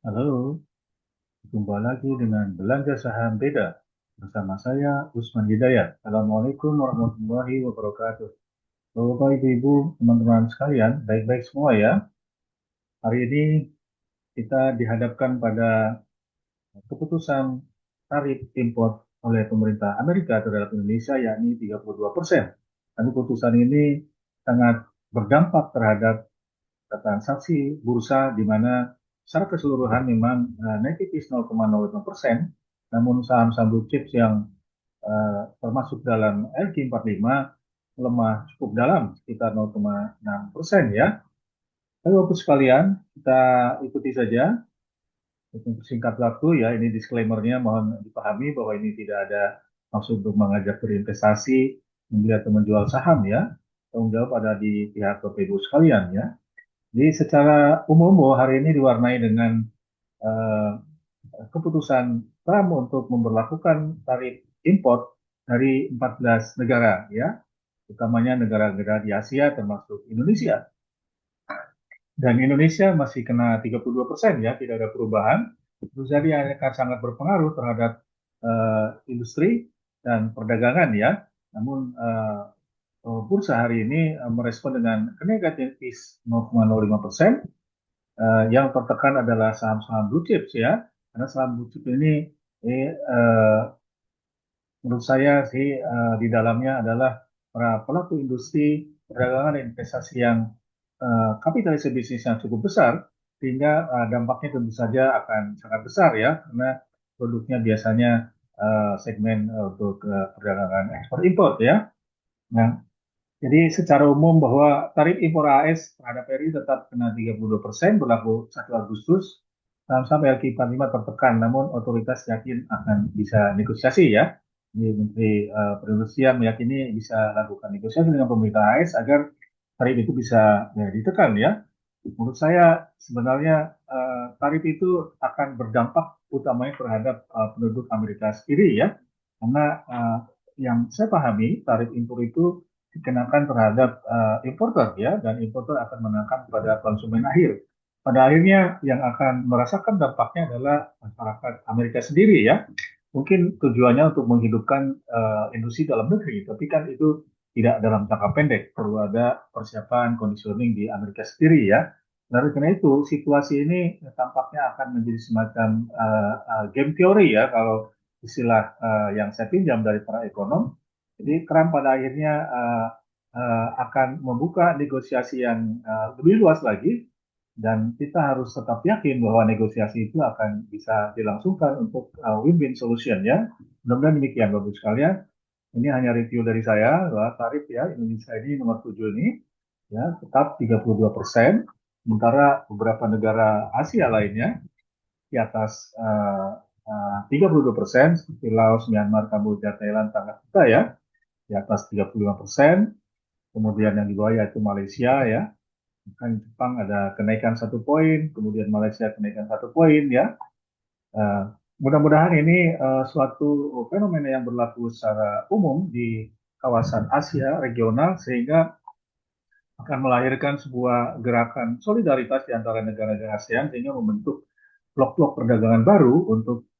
Halo, jumpa lagi dengan Belanja Saham Beda bersama saya Usman Hidayat. Assalamualaikum warahmatullahi wabarakatuh. Bapak, Ibu, teman-teman sekalian, baik-baik semua ya. Hari ini kita dihadapkan pada keputusan tarif impor oleh pemerintah Amerika terhadap Indonesia yakni 32%. Dan keputusan ini sangat berdampak terhadap transaksi bursa di mana secara keseluruhan memang naik tipis 0,05%, namun saham-saham blue chips yang termasuk dalam LQ45 lemah cukup dalam sekitar 0,6% ya. Lalu Bapak sekalian, kita ikuti saja untuk singkat waktu ya. Ini disclaimer-nya mohon dipahami bahwa ini tidak ada maksud untuk mengajak berinvestasi, membeli atau menjual saham ya. Tanggung jawab ada di pihak Bapak Ibu sekalian ya. Jadi secara umum bahwa hari ini diwarnai dengan eh, keputusan Trump untuk memberlakukan tarif impor dari 14 negara ya, utamanya negara-negara di Asia termasuk Indonesia. Dan Indonesia masih kena 32% ya, tidak ada perubahan. Tentu saja akan sangat berpengaruh terhadap industri dan perdagangan ya. Namun bursa hari ini merespon dengan kenaikan tipis 0,05%. Yang tertekan adalah saham-saham blue chips ya, karena saham blue chip ini menurut saya sih di dalamnya adalah para pelaku industri perdagangan dan investasi yang kapitalisasi bisnisnya cukup besar, sehingga dampaknya tentu saja akan sangat besar ya, karena produknya biasanya segmen untuk perdagangan ekspor impor ya. Nah, jadi secara umum bahwa tarif impor AS terhadap RI tetap kena 32% berlaku 1 Agustus. Sampai LQ45 tertekan, namun otoritas yakin akan bisa negosiasi ya. Jadi Menteri Perindustrian meyakini bisa lakukan negosiasi dengan pemerintah AS agar tarif itu bisa ya, ditekan ya. Menurut saya sebenarnya tarif itu akan berdampak utamanya terhadap penduduk Amerika sendiri ya. Karena yang saya pahami tarif impor itu dikenakan terhadap importer ya, dan importer akan menekan pada konsumen akhir. Pada akhirnya yang akan merasakan dampaknya adalah masyarakat Amerika sendiri ya. Mungkin tujuannya untuk menghidupkan industri dalam negeri, tapi kan itu tidak dalam jangka pendek, perlu ada persiapan conditioning di Amerika sendiri ya. Dari karena itu situasi ini tampaknya akan menjadi semacam game teori ya, kalau istilah yang saya pinjam dari para ekonom. Jadi Trump pada akhirnya akan membuka negosiasi yang lebih luas lagi, dan kita harus tetap yakin bahwa negosiasi itu akan bisa dilangsungkan untuk win-win solution ya. Mudah-mudahan demikian Bapak sekalian. Ini hanya review dari saya bahwa tarif ya Indonesia ini nomor 7 ini ya tetap 32%, sementara beberapa negara Asia lainnya di atas 32%, seperti Laos, Myanmar, Kamboja, Thailand, Tengah kita ya di atas 35%. Kemudian yang di bawah yaitu Malaysia ya, kan Jepang ada kenaikan 1 poin, kemudian Malaysia kenaikan 1 poin ya. Mudah-mudahan ini suatu fenomena yang berlaku secara umum di kawasan Asia regional, sehingga akan melahirkan sebuah gerakan solidaritas di antara negara-negara ASEAN, sehingga membentuk blok-blok perdagangan baru untuk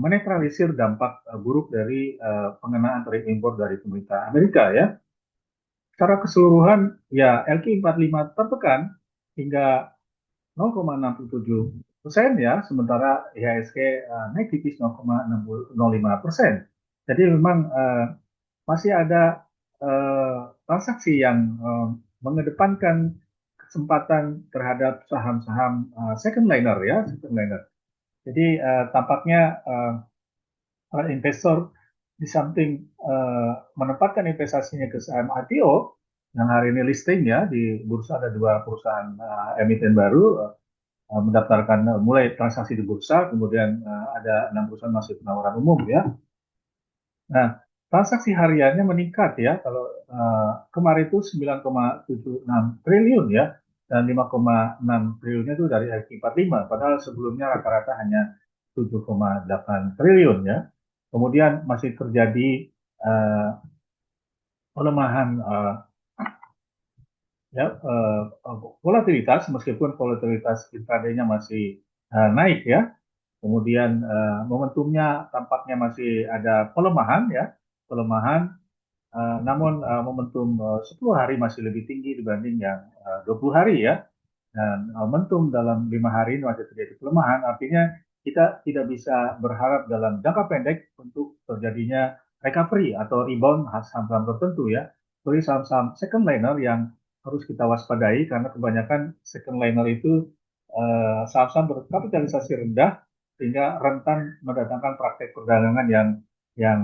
menetralisir dampak buruk dari pengenaan tarif impor dari pemerintah Amerika ya. Secara keseluruhan ya LQ45 tertekan hingga 0,67% ya, sementara IHSG naik tipis 0,05%. Jadi memang masih ada transaksi yang mengedepankan kesempatan terhadap saham-saham second liner ya, second liner. Jadi tampaknya para investor di samping menempatkan investasinya ke saham IPO yang hari ini listing ya di bursa, ada 2 perusahaan emiten baru mendaftarkan mulai transaksi di bursa, kemudian ada 6 perusahaan masih penawaran umum ya. Nah, transaksi hariannya meningkat ya. Kalau kemarin itu 9,76 triliun ya, dan 5,6 triliunnya itu dari LQ45, padahal sebelumnya rata-rata hanya 7,8 triliun ya. Kemudian masih terjadi uh, pelemahan ya volatilitas, meskipun volatilitas intraday-nya masih naik ya. Kemudian momentumnya tampaknya masih ada pelemahan ya, pelemahan. Namun momentum 10 hari masih lebih tinggi dibanding yang 20 hari ya. Dan momentum dalam 5 hari ini masih terjadi pelemahan, artinya kita tidak bisa berharap dalam jangka pendek untuk terjadinya recovery atau rebound saham-saham tertentu ya. Seperti saham-saham second liner yang harus kita waspadai karena kebanyakan second liner itu saham-saham berkapitalisasi rendah sehingga rentan mendatangkan praktek perdagangan yang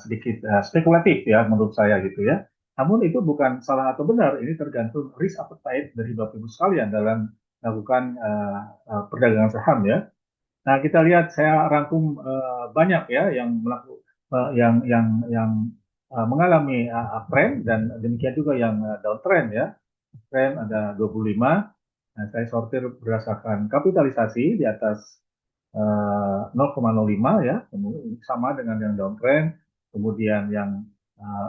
sedikit spekulatif ya menurut saya gitu ya. Namun itu bukan salah atau benar, ini tergantung risk appetite dari Bapak Ibu sekalian dalam melakukan perdagangan saham ya. Nah, kita lihat saya rangkum banyak ya yang melakukan yang mengalami uptrend dan demikian juga yang downtrend ya. Trend ada 25. Nah, saya sortir berdasarkan kapitalisasi di atas 0,05 ya, sama dengan yang downtrend. Kemudian yang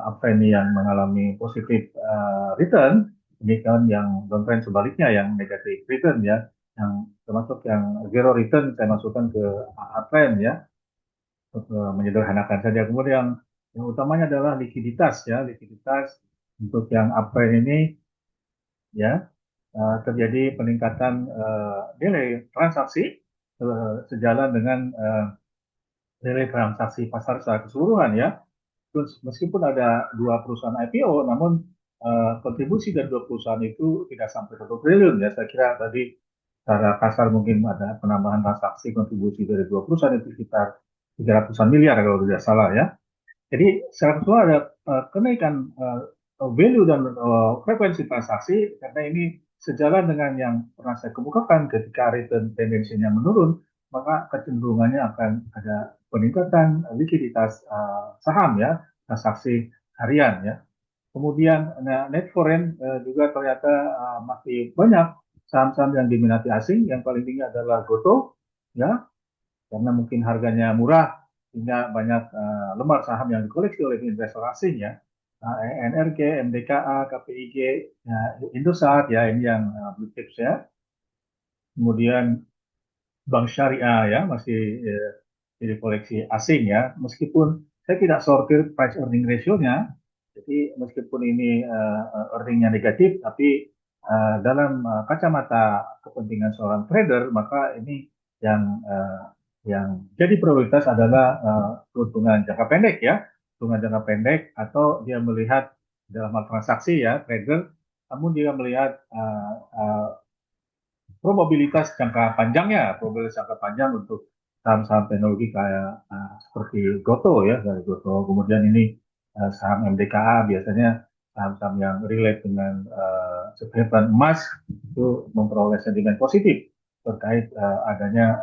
uptrend yang mengalami positif return, ini kan yang downtrend sebaliknya yang negatif return ya, yang termasuk yang zero return saya masukkan ke uptrend ya, untuk menyederhanakan saja. Kemudian yang utamanya adalah likuiditas ya, likuiditas untuk yang uptrend ini ya terjadi peningkatan nilai transaksi sejalan dengan nilai transaksi pasar secara keseluruhan ya. Terus meskipun ada dua perusahaan IPO, namun kontribusi dari dua perusahaan itu tidak sampai 1 triliun ya. Saya kira tadi secara kasar mungkin ada penambahan transaksi kontribusi dari dua perusahaan itu sekitar 300-an miliar kalau tidak salah ya. Jadi secara keseluruhan ada kenaikan value dan frekuensi transaksi karena ini sejalan dengan yang pernah saya kemukakan ketika return tendensinya menurun, maka kecenderungannya akan ada peningkatan likuiditas saham ya, transaksi harian ya. Kemudian net foreign juga ternyata masih banyak saham-saham yang diminati asing, yang paling tinggi adalah Gotoh ya, karena mungkin harganya murah sehingga banyak lembar saham yang dikoleksi oleh investor asing ya. NRG, MDKA, KPIG, ya, Indosat ya ini yang blue chips ya. Kemudian Bank Syariah ya masih jadi koleksi asing ya. Meskipun saya tidak sortir price earning ratio-nya, jadi meskipun ini earningnya negatif, tapi dalam kacamata kepentingan seorang trader, maka ini yang yang jadi prioritas adalah keuntungan jangka pendek ya, keuntungan jangka pendek atau dia melihat dalam hal transaksi ya trader, namun dia melihat probabilitas jangka panjangnya, probabilitas jangka panjang untuk saham-saham teknologi kayak seperti Gotoh ya, dari Gotoh. Kemudian ini saham MDKA biasanya saham-saham yang relate dengan seperti emas itu memperoleh sentimen positif terkait adanya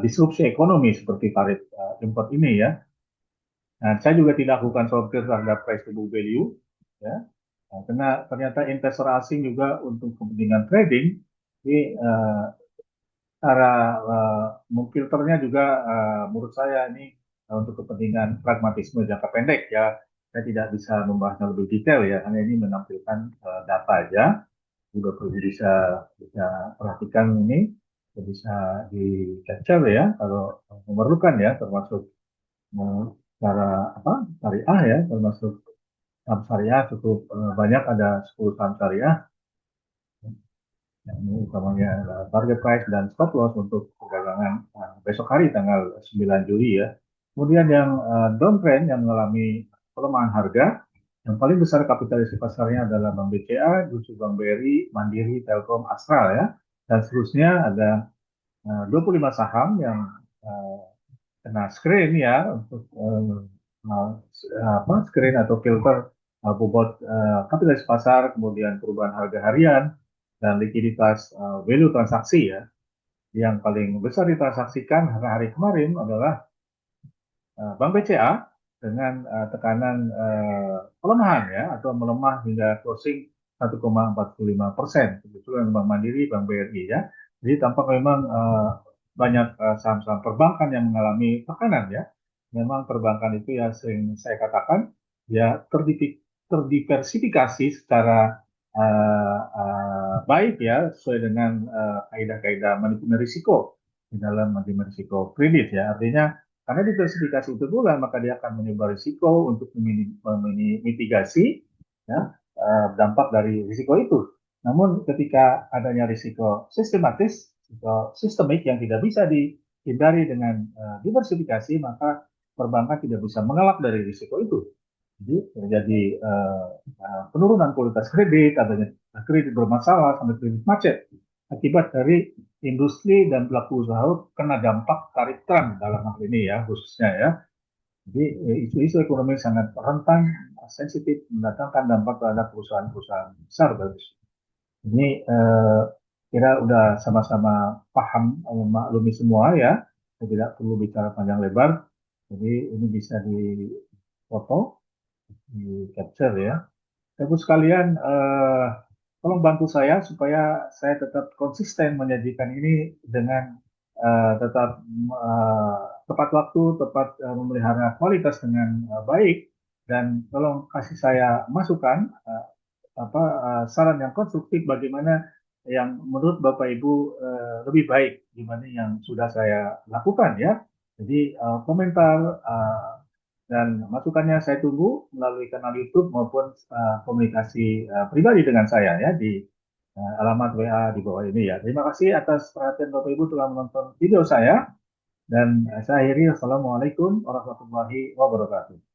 disrupsi ekonomi seperti tarif import ini ya. Nah, saya juga tidak lakukan sortir terhadap price to book value ya. Nah, karena ternyata investor asing juga untuk kepentingan trading ini cara memfilternya juga menurut saya ini untuk kepentingan pragmatisme jangka pendek ya. Saya tidak bisa membahasnya lebih detail ya, hanya ini menampilkan data aja. Juga perlu bisa bisa perhatikan ini, bisa di capture ya kalau memerlukan ya, termasuk cara apa syariah ya, termasuk saham syariah cukup banyak ada 10 saham syariah. Yang ini utamanya target price dan stop loss untuk perdagangan besok hari tanggal 9 Juli ya. Kemudian yang downtrend yang mengalami pelemahan harga, yang paling besar kapitalisasi pasarnya adalah Bank BCA, Dusu Bank BRI, Mandiri, Telkom, Astra ya. Dan seterusnya ada 25 saham yang uh, kena screen ya untuk screen atau filter bobot kapitalisasi pasar, kemudian perubahan harga harian, dan likuiditas value transaksi ya. Yang paling besar ditransaksikan hari kemarin adalah Bank BCA dengan tekanan pelemahan ya atau melemah hingga closing 1,45%. Begitu dengan Bank Mandiri, Bank BRI ya. Jadi tampak memang banyak saham-saham perbankan yang mengalami tekanan ya. Memang perbankan itu ya sering saya katakan ya terdiversifikasi secara baik ya, sesuai dengan kaidah-kaidah manajemen risiko di dalam manajemen risiko kredit ya. Artinya karena diversifikasi itu pula maka dia akan menyebar risiko untuk memitigasi ya, dampak dari risiko itu. Namun ketika adanya risiko sistematis, risiko sistemik yang tidak bisa dihindari dengan diversifikasi, maka perbankan tidak bisa mengelak dari risiko itu. Jadi terjadi penurunan kualitas kredit, adanya kredit bermasalah, sampai kredit macet. Akibat dari industri dan pelaku usaha kena dampak tarik trump dalam hal ini ya, khususnya ya. Jadi isu-isu ekonomi sangat rentan, sensitif, mendatangkan dampak terhadap perusahaan-perusahaan besar. Ini kira udah sama-sama paham, maklumi semua ya. Saya tidak perlu bicara panjang lebar. Jadi ini bisa difoto, di capture ya. Ibu sekalian, tolong bantu saya supaya saya tetap konsisten menyajikan ini dengan tetap tepat waktu, tepat memelihara kualitas dengan baik, dan tolong kasih saya masukan saran yang konstruktif bagaimana yang menurut Bapak Ibu lebih baik dibanding yang sudah saya lakukan ya. Jadi komentar dan masukannya saya tunggu melalui kanal YouTube maupun komunikasi pribadi dengan saya ya di alamat WA di bawah ini ya. Terima kasih atas perhatian Bapak Ibu telah menonton video saya dan saya akhiri. Assalamualaikum warahmatullahi wabarakatuh.